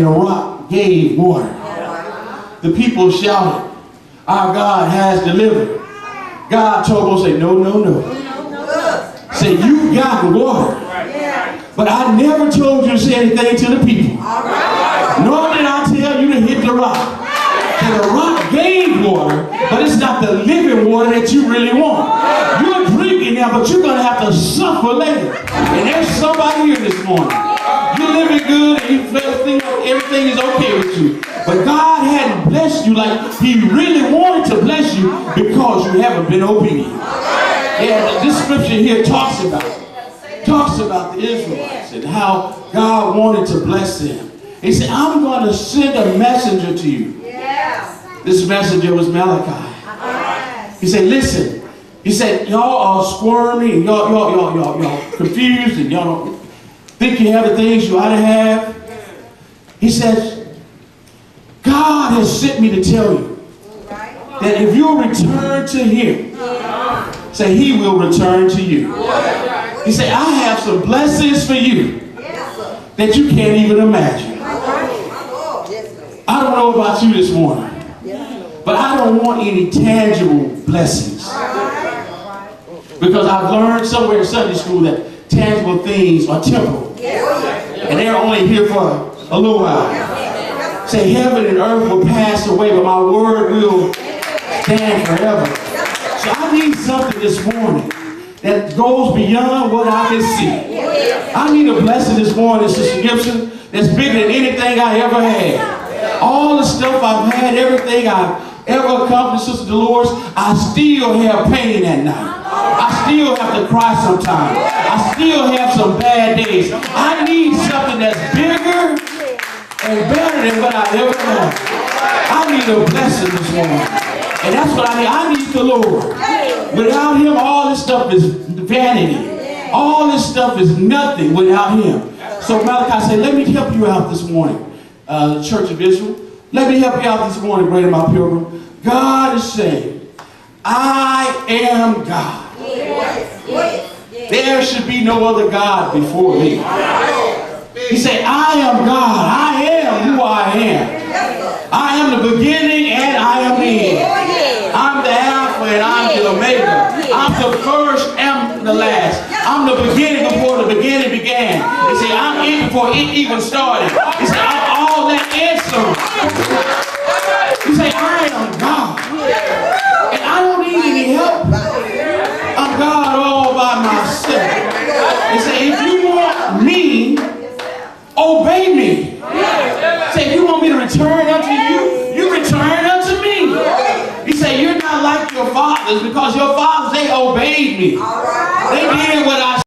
and a rock gave water. The people shouted, our God has delivered. God told Moses, no, no, no. Say, you got water. But I never told you to say anything to the people. Nor did I tell you to hit the rock. And the rock gave water, but it's not the living water that you really want. You're drinking now, but you're going to have to suffer later. And there's somebody here this morning. You're living good and you think everything is okay with you. But God hadn't blessed you like He really wanted to bless you because you haven't been obedient. Yeah, this scripture here talks about the Israelites and how God wanted to bless them. He said, I'm going to send a messenger to you. This messenger was Malachi. He said, listen. He said, y'all are squirmy and y'all confused and y'all don't think you have the things you ought to have. He says, God has sent me to tell you that if you return to Him, say He will return to you. He said, I have some blessings for you that you can't even imagine. I don't know about you this morning, but I don't want any tangible blessings. Because I've learned somewhere in Sunday school that tangible things are temporal. And they're only here for a little while. Say heaven and earth will pass away, but my word will stand forever. So I need something this morning that goes beyond what I can see. I need a blessing this morning, Sister Gibson, that's bigger than anything I ever had. All the stuff I've had, everything I've ever accomplished, Sister Dolores, I still have pain at night. I still have to cry sometimes. I still have some bad days. I need something that's bigger and better than what I ever had. I need a blessing this morning. And that's what I need. I need the Lord. Without Him, all this stuff is vanity. All this stuff is nothing without Him. So Malachi said, let me help you out this morning, Church of Israel. Let me help you out this morning, Greater My Pilgrim. God is saying, I am God. There should be no other God before me. He said, I am God. I am who I am. I am the beginning and I am the end. I'm the Alpha and I'm the Omega. I'm the first and the last. I'm the beginning before the beginning began. He said, I'm in before it even started. He said, I'm all that and some. He said, I am God. And I don't need any help. I'm God all by myself. He said, if you want me, obey me. Say, if you want me to return unto you, you return unto me. He said, you're not like your fathers because your fathers, they obeyed me. They did what I